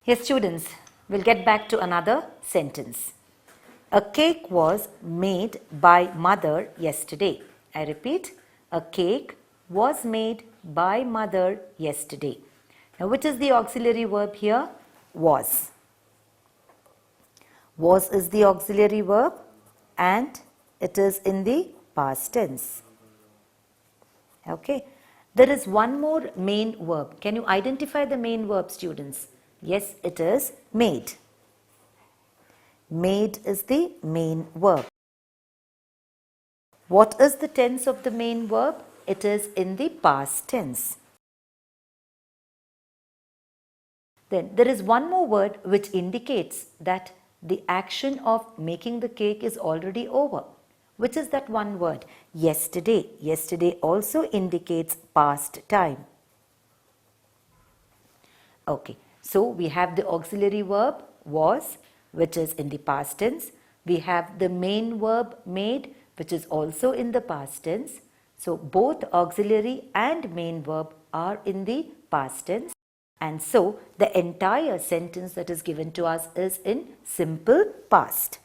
Yes, students, we'll get back to another sentence. A cake was made by mother yesterday. I repeat, a cake was made by mother yesterday. Now, which is the auxiliary verb here? Was. Was is the auxiliary verb and it is in the past tense. Okay. There is one more main verb. Can you identify the main verb, students? Yes, it is made. Made is the main verb. What is the tense of the main verb? It is in the past tense. Then there is one more word which indicates that the action of making the cake is already over. Which is that one word? Yesterday. Yesterday also indicates past time. Okay. So we have the auxiliary verb was, which is in the past tense. We have the main verb made, which is also in the past tense. So both auxiliary and main verb are in the past tense. And so the entire sentence that is given to us is in simple past.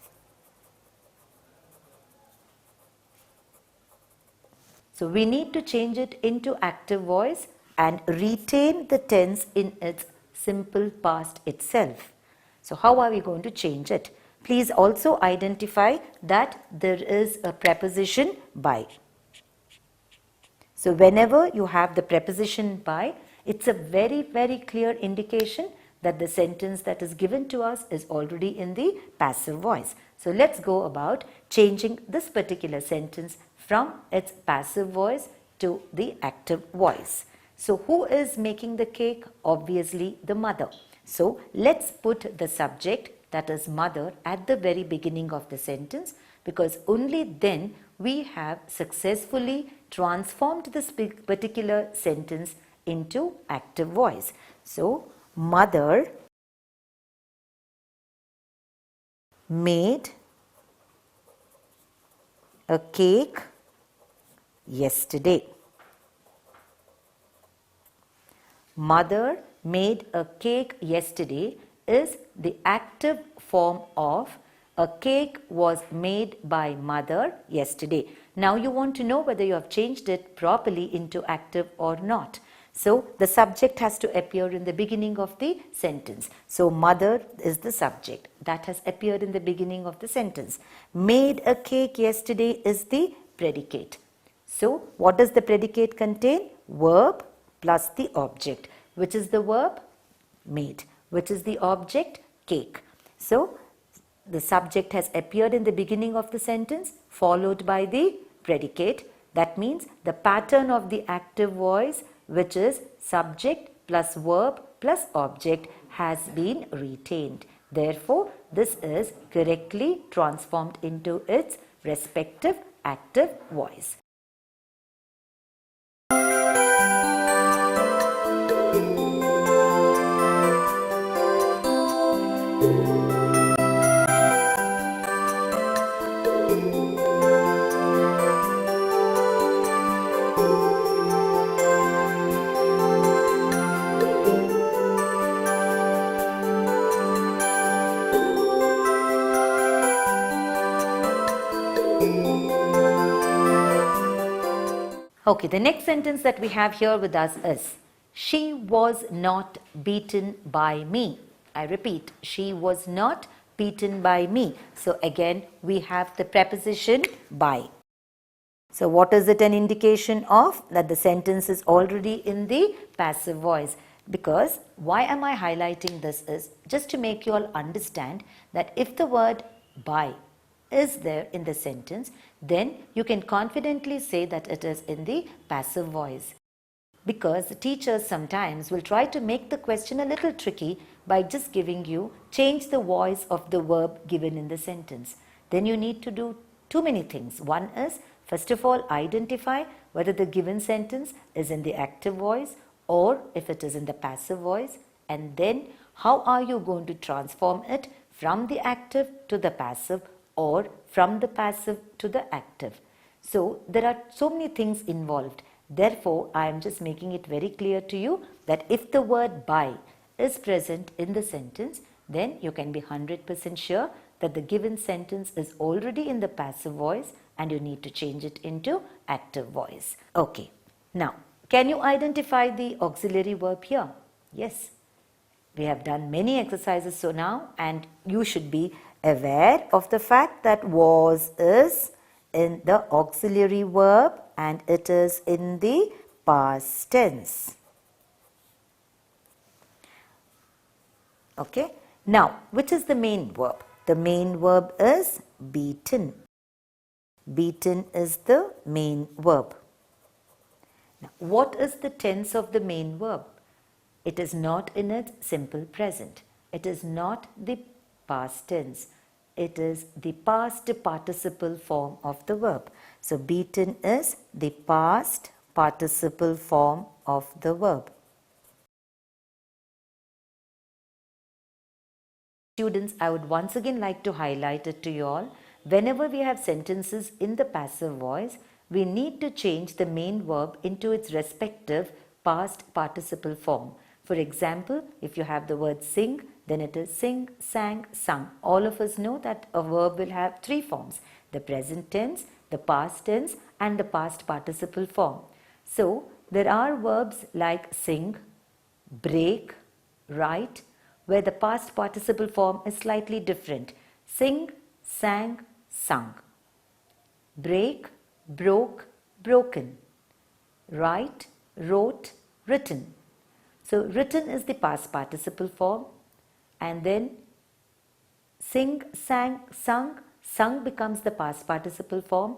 So we need to change it into active voice and retain the tense in its simple past itself. So how are we going to change it? Please also identify that there is a preposition by. So whenever you have the preposition by, it's a very, very clear indication that the sentence that is given to us is already in the passive voice. So let's go about changing this particular sentence from its passive voice to the active voice. So who is making the cake? Obviously the mother. So let's put the subject, that is mother, at the very beginning of the sentence, because only then we have successfully transformed this particular sentence into active voice. So mother made a cake yesterday. Mother made a cake yesterday is the active form of a cake was made by mother yesterday. Now you want to know whether you have changed it properly into active or not. So the subject has to appear in the beginning of the sentence. So mother is the subject that has appeared in the beginning of the sentence. Made a cake yesterday is the predicate. So what does the predicate contain? Verb plus the object. Which is the verb? Made. Which is the object? Cake. So the subject has appeared in the beginning of the sentence followed by the predicate. That means the pattern of the active voice, which is subject plus verb plus object, has been retained. Therefore, this is correctly transformed into its respective active voice. Okay, the next sentence that we have here with us is, she was not beaten by me. I repeat, she was not beaten by me. So again, we have the preposition by. So what is it an indication of? That the sentence is already in the passive voice. Because why am I highlighting this is just to make you all understand that if the word by is there in the sentence, then you can confidently say that it is in the passive voice. Because the teachers sometimes will try to make the question a little tricky by just giving you change the voice of the verb given in the sentence. Then you need to do too many things. One is, first of all, identify whether the given sentence is in the active voice or if it is in the passive voice, and then how are you going to transform it from the active to the passive or from the passive to the active. So there are so many things involved. Therefore, I am just making it very clear to you that if the word by is present in the sentence, then you can be 100% sure that the given sentence is already in the passive voice and you need to change it into active voice. Okay. Now, can you identify the auxiliary verb here? Yes. We have done many exercises so now, and you should be aware of the fact that was is in the auxiliary verb and it is in the past tense. Okay. Now, which is the main verb? The main verb is beaten. Beaten is the main verb. Now, what is the tense of the main verb? It is not in its simple present. It is not the past tense. It is the past participle form of the verb. So, beaten is the past participle form of the verb. Students, I would once again like to highlight it to you all. Whenever we have sentences in the passive voice, we need to change the main verb into its respective past participle form. For example, if you have the word sing, then it is sing, sang, sung. All of us know that a verb will have three forms: the present tense, the past tense, and the past participle form. So, there are verbs like sing, break, write, where the past participle form is slightly different. Sing, sang, sung. Break, broke, broken. Write, wrote, written. So, written is the past participle form, and then sing, sang, sung. Sung becomes the past participle form.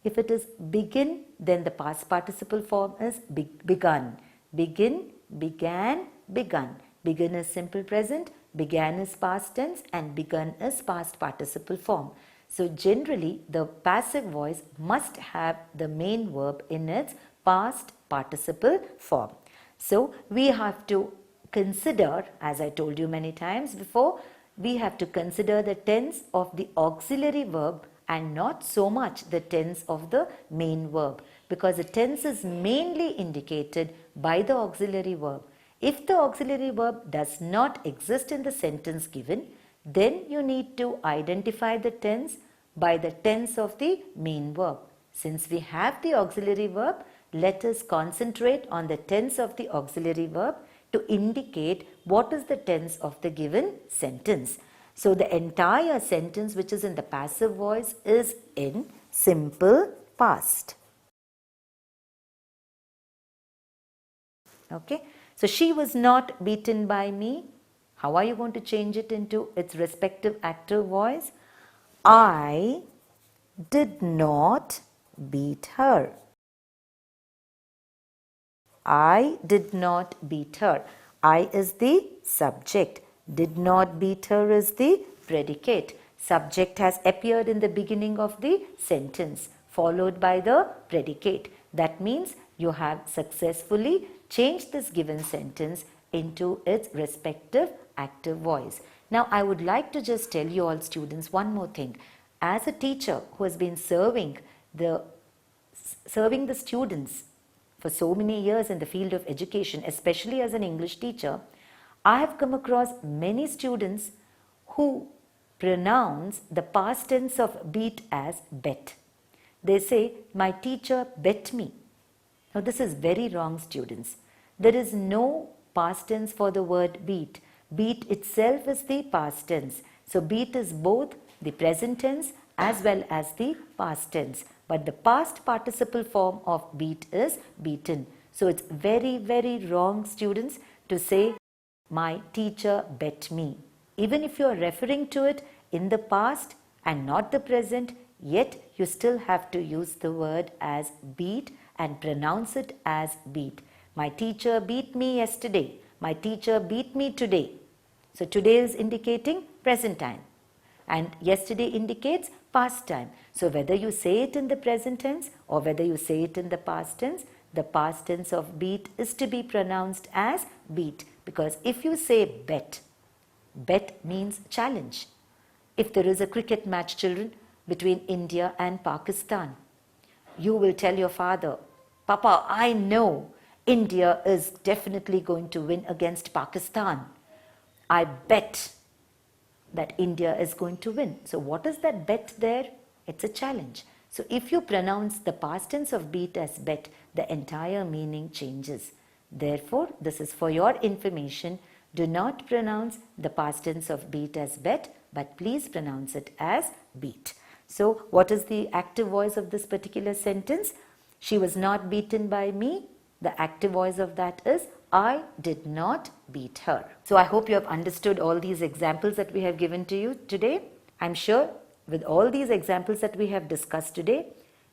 If it is begin, then the past participle form is begun. Begin, began, begun. Begin is simple present, began is past tense, and begun is past participle form. So, generally the passive voice must have the main verb in its past participle form. So, we have to consider, as I told you many times before, we have to consider the tense of the auxiliary verb and not so much the tense of the main verb, because the tense is mainly indicated by the auxiliary verb. If the auxiliary verb does not exist in the sentence given, then you need to identify the tense by the tense of the main verb. Since we have the auxiliary verb, let us concentrate on the tense of the auxiliary verb to indicate what is the tense of the given sentence. So, the entire sentence which is in the passive voice is in simple past. Okay. So, she was not beaten by me. How are you going to change it into its respective active voice? I did not beat her. I did not beat her. I is the subject. Did not beat her is the predicate. Subject has appeared in the beginning of the sentence, followed by the predicate. That means you have successfully changed this given sentence into its respective active voice. Now, I would like to just tell you all students one more thing. As a teacher who has been serving the students for so many years in the field of education, especially as an English teacher, I have come across many students who pronounce the past tense of beat as bet. They say, my teacher bet me. Now, this is very wrong, students. There is no past tense for the word beat. Beat itself is the past tense. So, beat is both the present tense as well as the past tense. But the past participle form of beat is beaten. So, it's very, very wrong, students, to say, my teacher bet me. Even if you are referring to it in the past and not the present, yet you still have to use the word as beat and pronounce it as beat. My teacher beat me yesterday. My teacher beat me today. So, today is indicating present time and yesterday indicates past time. So, whether you say it in the present tense or whether you say it in the past tense of beat is to be pronounced as beat, because if you say bet, bet means challenge. If there is a cricket match, children, between India and Pakistan, you will tell your father, Papa, I know India is definitely going to win against Pakistan. I bet that India is going to win. So what is that bet there? It's a challenge. So if you pronounce the past tense of beat as bet, the entire meaning changes. Therefore, this is for your information. Do not pronounce the past tense of beat as bet, but please pronounce it as beat. So what is the active voice of this particular sentence? She was not beaten by me. The active voice of that is I did not beat her. So I hope you have understood all these examples that we have given to you today. I'm sure with all these examples that we have discussed today,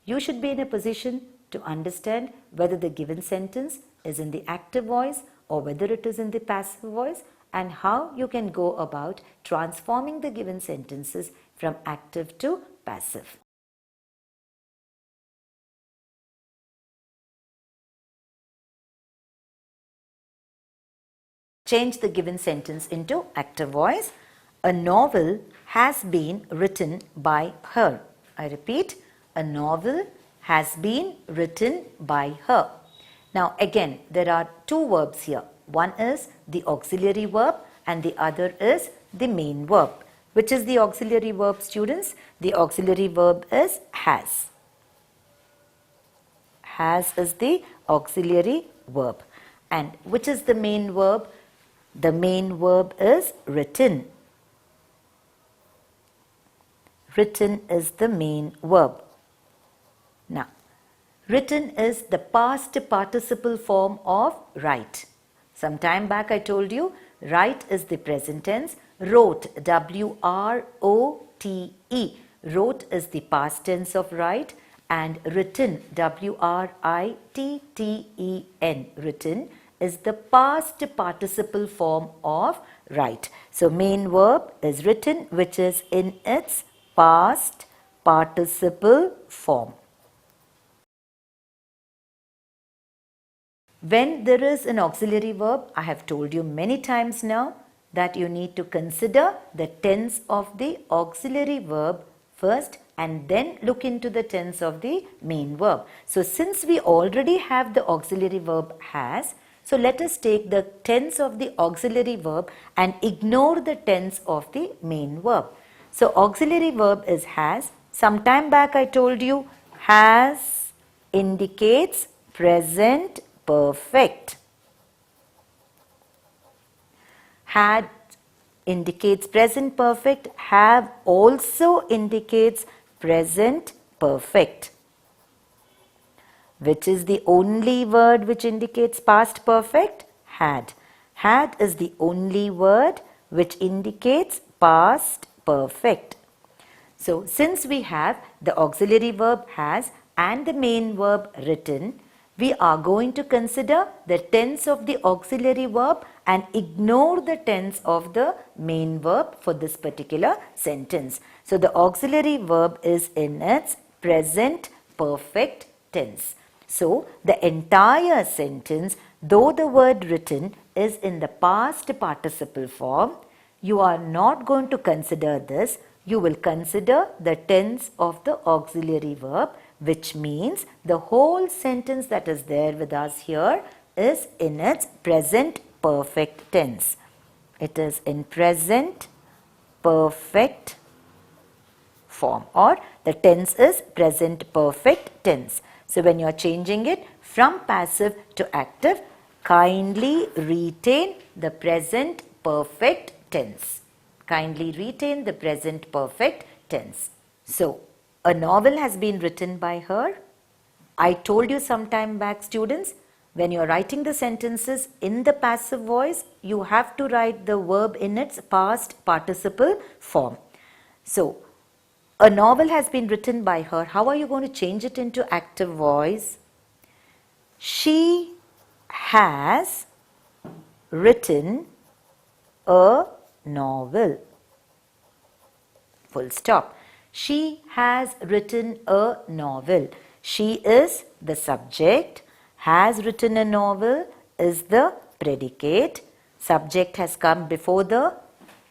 you should be in a position to understand whether the given sentence is in the active voice or whether it is in the passive voice, and how you can go about transforming the given sentences from active to passive. Change the given sentence into active voice. A novel has been written by her. I repeat, a novel has been written by her. Now again, there are two verbs here. One is the auxiliary verb and the other is the main verb. Which is the auxiliary verb, students? The auxiliary verb is has. Has is the auxiliary verb. And which is the main verb? The main verb is written. Written is the main verb. Now, written is the past participle form of write. Some time back I told you, write is the present tense. Wrote, W-R-O-T-E. Wrote is the past tense of write, and written, W-R-I-T-T-E-N. Written is the past participle form of write. So main verb is written, which is in its past participle form. When there is an auxiliary verb, I have told you many times now that you need to consider the tense of the auxiliary verb first and then look into the tense of the main verb. So since we already have the auxiliary verb has, so let us take the tense of the auxiliary verb and ignore the tense of the main verb. So auxiliary verb is has. Some time back I told you has indicates present perfect. Had indicates present perfect. Have also indicates present perfect. Which is the only word which indicates past perfect? Had. Had is the only word which indicates past perfect. So since we have the auxiliary verb has and the main verb written, we are going to consider the tense of the auxiliary verb and ignore the tense of the main verb for this particular sentence. So the auxiliary verb is in its present perfect tense. So the entire sentence, though the word written is in the past participle form, you are not going to consider this. You will consider the tense of the auxiliary verb, which means the whole sentence that is there with us here is in its present perfect tense. It is in present perfect form, or the tense is present perfect tense. So when you are changing it from passive to active, kindly retain the present perfect tense. Kindly retain the present perfect tense. So, a novel has been written by her. I told you some time back, students, when you are writing the sentences in the passive voice, you have to write the verb in its past participle form. So, a novel has been written by her. How are you going to change it into active voice? She has written a novel. Full stop. She has written a novel. She is the subject. Has written a novel is the predicate. Subject has come before the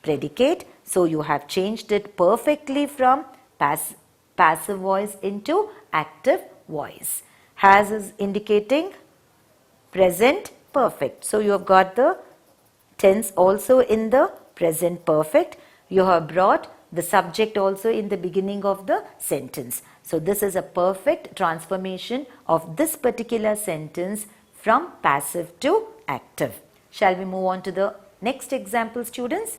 predicate. So you have changed it perfectly from passive voice into active voice. Has is indicating present perfect. So you have got the tense also in the present perfect. You have brought the subject also in the beginning of the sentence. So this is a perfect transformation of this particular sentence from passive to active. Shall we move on to the next example, students?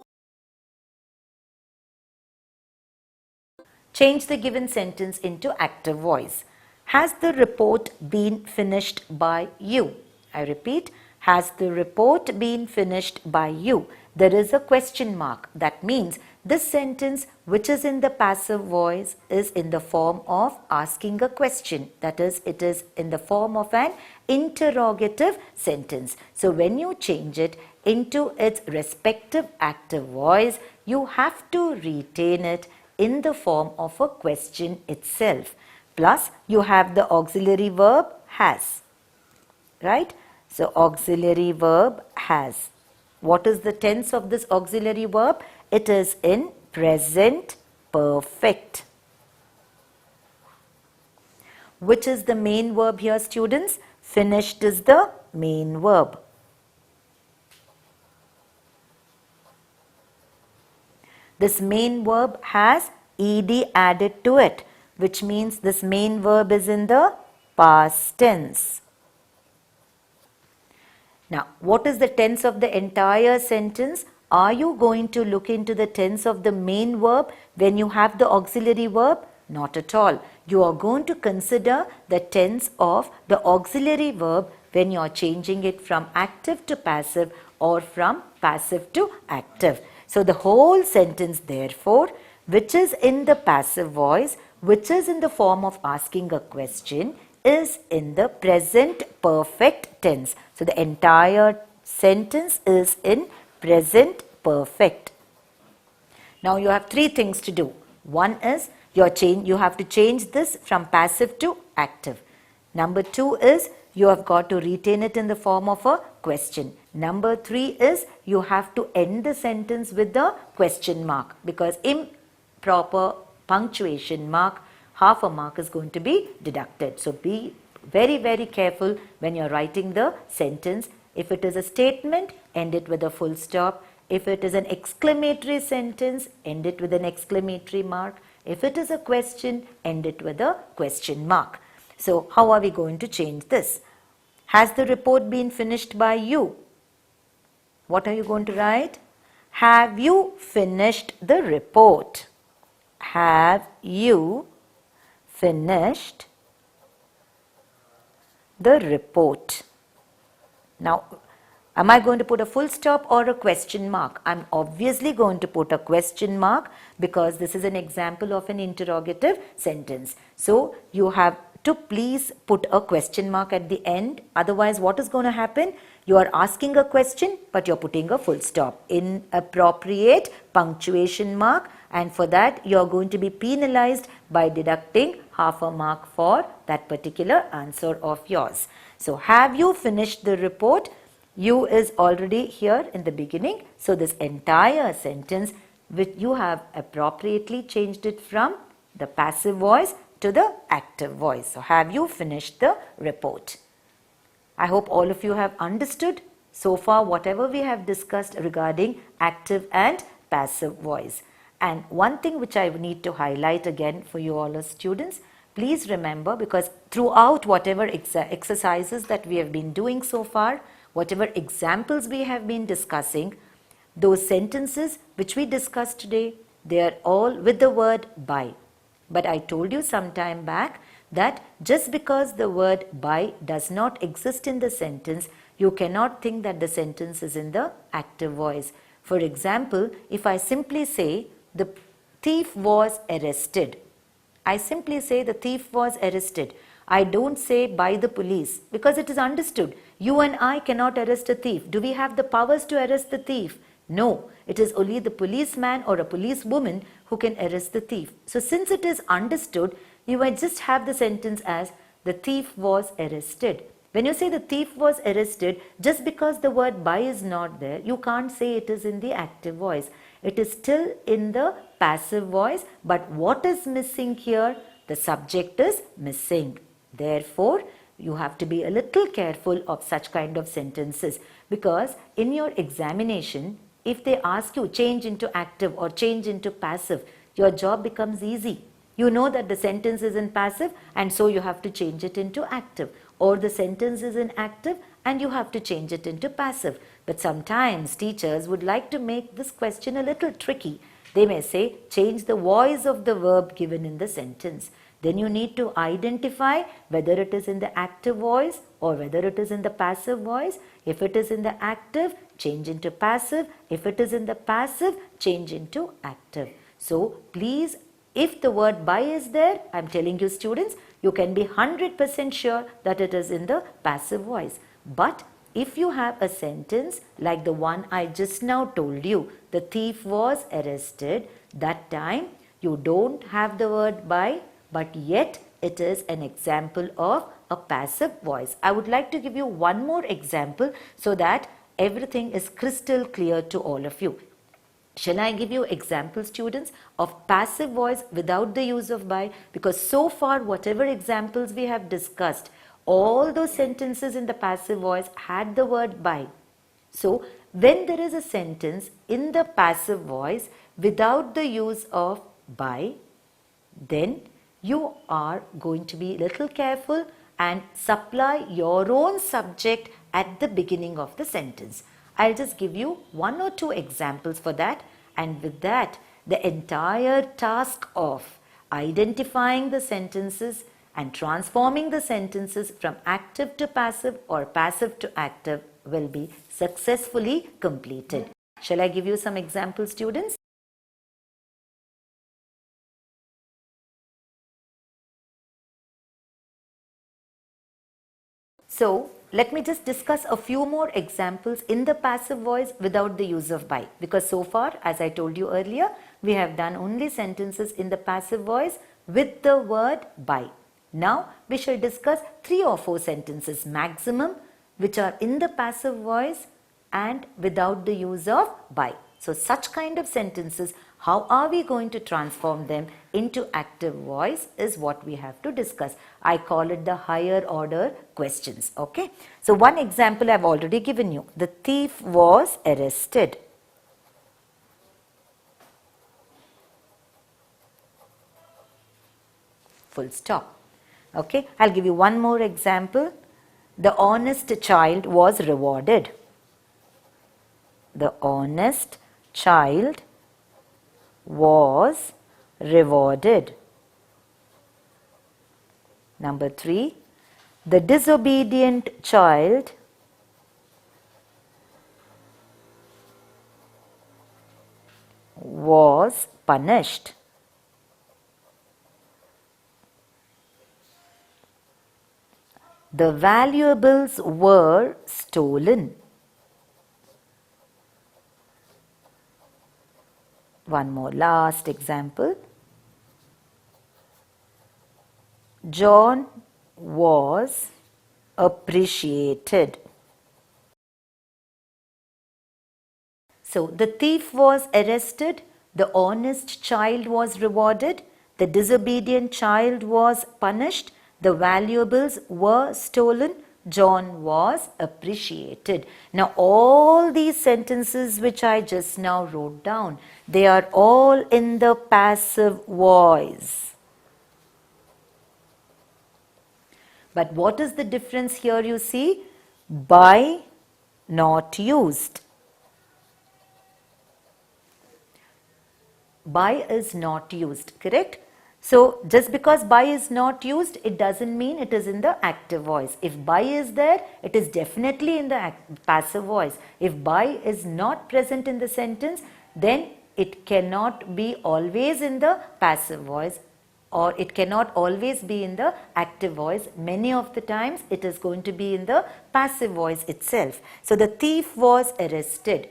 Change the given sentence into active voice. Has the report been finished by you? I repeat, has the report been finished by you? There is a question mark. That means this sentence, which is in the passive voice, is in the form of asking a question. That is, it is in the form of an interrogative sentence. So when you change it into its respective active voice, you have to retain it in the form of a question itself. Plus, you have the auxiliary verb has, right? So, auxiliary verb has. What is the tense of this auxiliary verb? It is in present perfect. Which is the main verb here, students? Finished is the main verb. This main verb has ed added to it, which means this main verb is in the past tense. Now, what is the tense of the entire sentence? Are you going to look into the tense of the main verb when you have the auxiliary verb? Not at all. You are going to consider the tense of the auxiliary verb when you are changing it from active to passive or from passive to active. So, the whole sentence therefore, which is in the passive voice, which is in the form of asking a question, is in the present perfect tense. So, the entire sentence is in present perfect. Now, you have three things to do. One is you have to change this from passive to active. Number two is you have got to retain it in the form of a question. Number three is you have to end the sentence with the question mark, because improper punctuation mark, half a mark is going to be deducted. So be very, very careful when you are writing the sentence. If it is a statement, end it with a full stop. If it is an exclamatory sentence, end it with an exclamatory mark. If it is a question, end it with a question mark. So how are we going to change this? Has the report been finished by you? What are you going to write? Have you finished the report? Have you finished the report? Now, am I going to put a full stop or a question mark? I'm obviously going to put a question mark because this is an example of an interrogative sentence. So, you have to please put a question mark at the end. Otherwise, what is going to happen? You are asking a question, but you're putting a full stop. Inappropriate punctuation mark, and for that, you're going to be penalized by deducting half a mark for that particular answer of yours. So, have you finished the report? You is already here in the beginning. So, this entire sentence, which you have appropriately changed it from the passive voice to the active voice. So, have you finished the report? I hope all of you have understood so far whatever we have discussed regarding active and passive voice. And one thing which I need to highlight again for you all as students, please remember, because throughout whatever exercises that we have been doing so far, whatever examples we have been discussing, those sentences which we discussed today, they are all with the word by. But I told you some time back that just because the word by does not exist in the sentence, you cannot think that the sentence is in the active voice. For example, if I simply say the thief was arrested, I simply say the thief was arrested. I don't say by the police, because it is understood. You and I cannot arrest a thief. Do we have the powers to arrest the thief? No, it is only the policeman or a policewoman who can arrest the thief. So since it is understood, you might just have the sentence as the thief was arrested. When you say the thief was arrested, just because the word by is not there, you can't say it is in the active voice. It is still in the passive voice, but what is missing here? The subject is missing. Therefore, You have to be a little careful of such kind of sentences, because in your examination, if they ask you change into active or change into passive, your job becomes easy. You know that the sentence is in passive and so you have to change it into active, or the sentence is in active and you have to change it into passive. But sometimes teachers would like to make this question a little tricky. They may say change the voice of the verb given in the sentence. Then you need to identify whether it is in the active voice or whether it is in the passive voice. If it is in the active, change into passive. If it is in the passive, change into active. So please, if the word by is there, I am telling you students, you can be 100% sure that it is in the passive voice. But if you have a sentence like the one I just now told you, the thief was arrested, that time you don't have the word by, but yet it is an example of a passive voice. I would like to give you one more example so that everything is crystal clear to all of you. Shall I give you example, students, of passive voice without the use of by? Because so far whatever examples we have discussed, all those sentences in the passive voice had the word by. So when there is a sentence in the passive voice without the use of by, then you are going to be a little careful and supply your own subject at the beginning of the sentence. I'll just give you one or two examples for that, and with that the entire task of identifying the sentences and transforming the sentences from active to passive or passive to active will be successfully completed. Shall I give you some examples, students? So let me just discuss a few more examples in the passive voice without the use of by, because so far, as I told you earlier, we have done only sentences in the passive voice with the word by. Now we shall discuss 3 or 4 sentences maximum which are in the passive voice and without the use of by. So such kind of sentences, how are we going to transform them into active voice is what we have to discuss. I call it the higher order questions. Okay. So one example I have already given you. The thief was arrested. Full stop. Okay. I'll give you one more example. The honest child was rewarded. The honest child was rewarded. Number 3, the disobedient child was punished. The valuables were stolen. One more last example. John was appreciated. So the thief was arrested, the honest child was rewarded, the disobedient child was punished, the valuables were stolen, John was appreciated. Now all these sentences which I just now wrote down, they are all in the passive voice. But what is the difference here you see? By not used. By is not used, correct? So just because by is not used, it doesn't mean it is in the active voice. If by is there, it is definitely in the passive voice. If by is not present in the sentence, then it cannot be always in the passive voice, or it cannot always be in the active voice. Many of the times it is going to be in the passive voice itself. So the thief was arrested.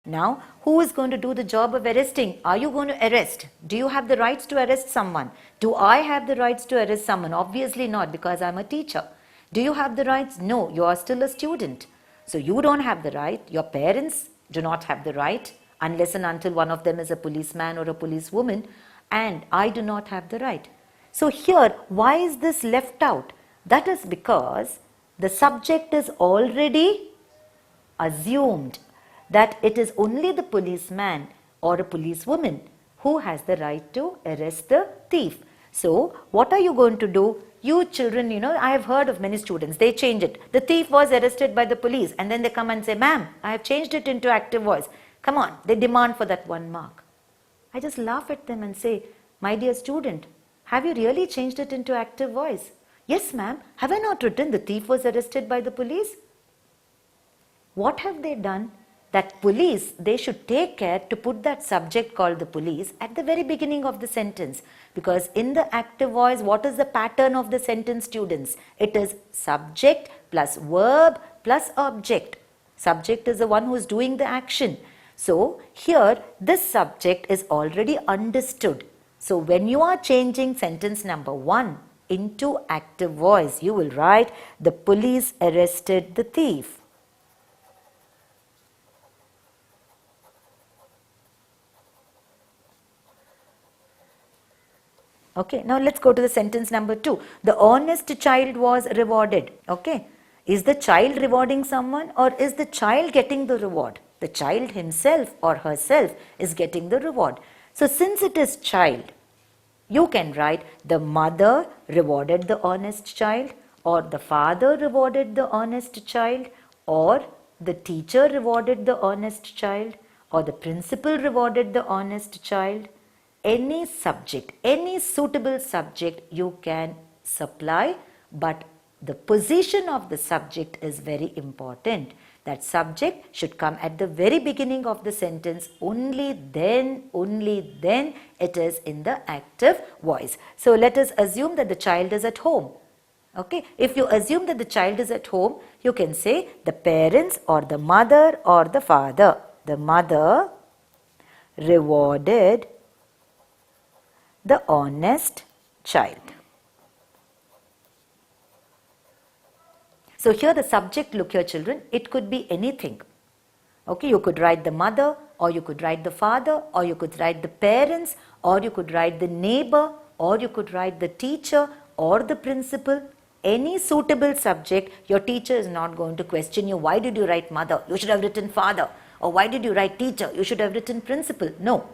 Now, who is going to do the job of arresting? Are you going to arrest? Do you have the rights to arrest someone? Do I have the rights to arrest someone? Obviously not, because I'm a teacher. Do you have the rights? No, you are still a student. So you don't have the right. Your parents do not have the right, unless and until one of them is a policeman or a policewoman, and I do not have the right. So here, why is this left out? That is because the subject is already assumed that it is only the policeman or a policewoman who has the right to arrest the thief. So, what are you going to do? You children, I have heard of many students, they change it. The thief was arrested by the police and then they come and say, ma'am, I have changed it into active voice. Come on, they demand for that 1 mark. I just laugh at them and say, my dear student, have you really changed it into active voice? Yes, ma'am. Have I not written the thief was arrested by the police? What have they done? That police, they should take care to put that subject called the police at the very beginning of the sentence. Because in the active voice, what is the pattern of the sentence, students? It is subject plus verb plus object. Subject is the one who is doing the action. So, here this subject is already understood. So, when you are changing sentence number 1 into active voice, you will write, the police arrested the thief. Okay, now let's go to the sentence number 2. The honest child was rewarded. Okay, is the child rewarding someone or is the child getting the reward? The child himself or herself is getting the reward. So, since it is child, you can write the mother rewarded the honest child, or the father rewarded the honest child, or the teacher rewarded the honest child, or the principal rewarded the honest child. Any subject, any suitable subject you can supply, but the position of the subject is very important. That subject should come at the very beginning of the sentence, only then it is in the active voice. So, let us assume that the child is at home. Okay, if you assume that the child is at home, you can say the parents or the mother or the father. The mother rewarded the honest child. So, here the subject, look here children, it could be anything. Okay, you could write the mother, or you could write the father, or you could write the parents, or you could write the neighbor, or you could write the teacher or the principal. Any suitable subject, your teacher is not going to question you, why did you write mother? You should have written father. Or why did you write teacher? You should have written principal. No.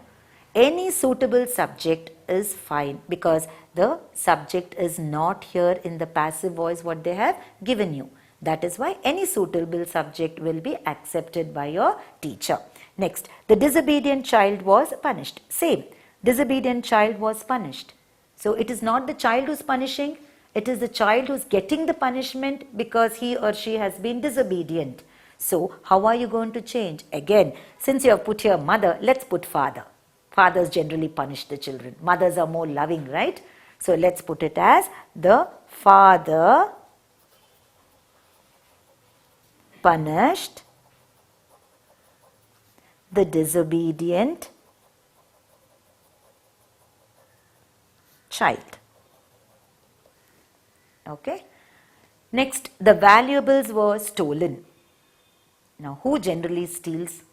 Any suitable subject is fine because the subject is not here in the passive voice what they have given you. That is why any suitable subject will be accepted by your teacher. Next, the disobedient child was punished. Same, disobedient child was punished. So, it is not the child who is punishing, it is the child who is getting the punishment because he or she has been disobedient. So, how are you going to change? Again, since you have put here mother, let's put father. Fathers generally punish the children. Mothers are more loving, right? So, let's put it as the father punished the disobedient child. Okay. Next, the valuables were stolen. Now, who generally steals?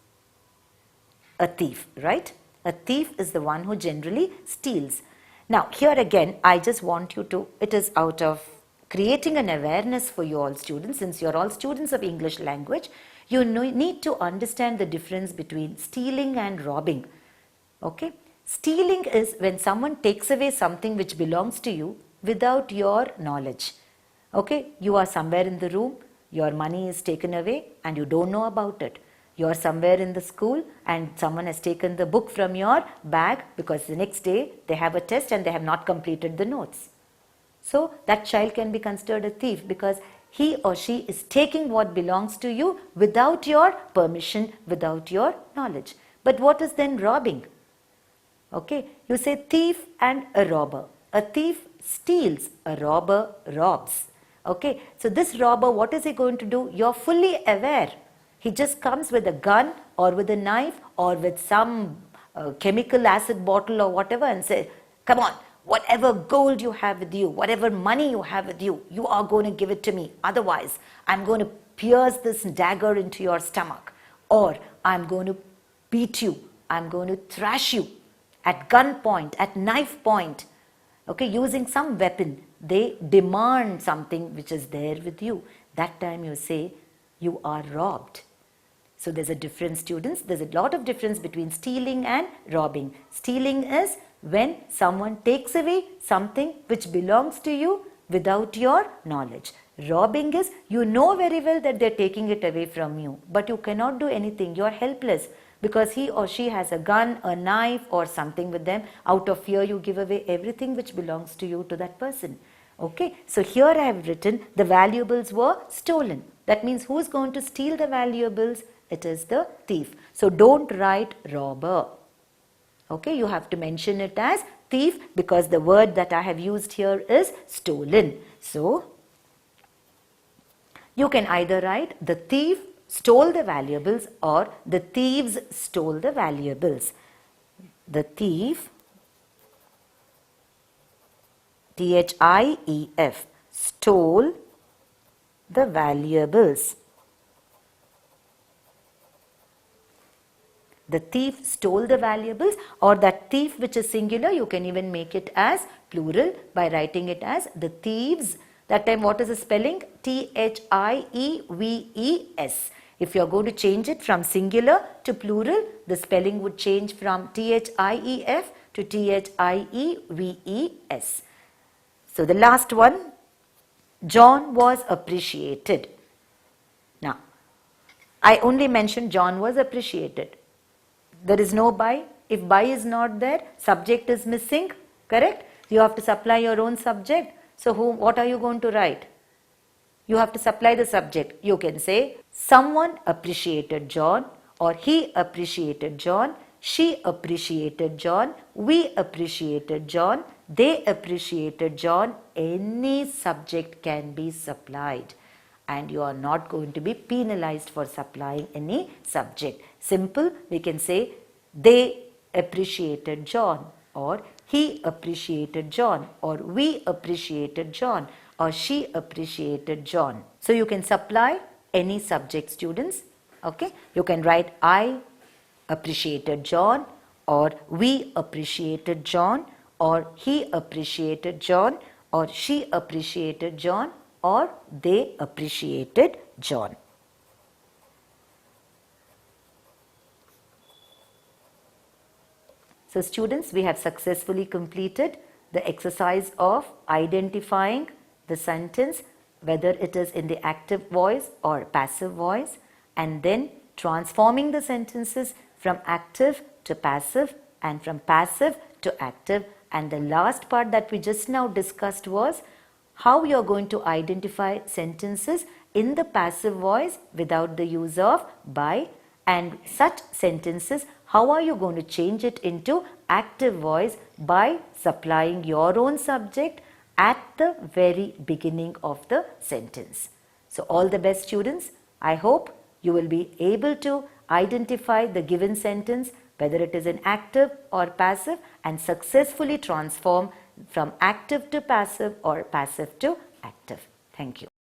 A thief, right? A thief is the one who generally steals. Now, here again, I just want you to, it is out of creating an awareness for you all students, since you are all students of English language, you need to understand the difference between stealing and robbing. Okay? Stealing is when someone takes away something which belongs to you without your knowledge. Okay? You are somewhere in the room, your money is taken away and you don't know about it. You are somewhere in the school and someone has taken the book from your bag because the next day they have a test and they have not completed the notes. So, that child can be considered a thief because he or she is taking what belongs to you without your permission, without your knowledge. But what is then robbing? Okay, you say thief and a robber. A thief steals, a robber robs. Okay, so this robber, what is he going to do? You are fully aware. He just comes with a gun or with a knife or with some chemical acid bottle or whatever and says, come on, whatever gold you have with you, whatever money you have with you, you are going to give it to me. Otherwise, I'm going to pierce this dagger into your stomach, or I'm going to beat you, I'm going to thrash you at gunpoint, at knife point, okay, using some weapon. they demand something which is there with you. That time you say, you are robbed. So there's a difference, students. There's a lot of difference between stealing and robbing. Stealing is when someone takes away something which belongs to you without your knowledge. Robbing is you know very well that they're taking it away from you, but you cannot do anything. You're helpless because he or she has a gun, a knife or something with them. Out of fear, you give away everything which belongs to you to that person. Okay, so here I have written the valuables were stolen. That means who's going to steal the valuables? It is the thief. So don't write robber. Okay, you have to mention it as thief because the word that I have used here is stolen. So you can either write the thief stole the valuables or the thieves stole the valuables. The thief, Thief, stole the valuables. The thief stole the valuables, or that thief which is singular, you can even make it as plural by writing it as the thieves. That time what is the spelling? Thieves. If you are going to change it from singular to plural, the spelling would change from thief to thieves. So the last one, John was appreciated. Now, I only mentioned John was appreciated. There is no by. If by is not there, subject is missing, correct? You have to supply your own subject. So what are you going to write? You have to supply the subject. You can say, someone appreciated John, or he appreciated John, she appreciated John, we appreciated John, they appreciated John. Any subject can be supplied. And you are not going to be penalized for supplying any subject. Simple, we can say they appreciated John, or he appreciated John, or we appreciated John, or she appreciated John. So you can supply any subject, students. Okay, you can write I appreciated John, or we appreciated John, or he appreciated John, or she appreciated John, or they appreciated John. So students, we have successfully completed the exercise of identifying the sentence, whether it is in the active voice or passive voice, and then transforming the sentences from active to passive and from passive to active. And the last part that we just now discussed was how you are going to identify sentences in the passive voice without the use of by, and such sentences, how are you going to change it into active voice by supplying your own subject at the very beginning of the sentence. So all the best, students. I hope you will be able to identify the given sentence, whether it is in active or passive, and successfully transform from active to passive or passive to active. Thank you.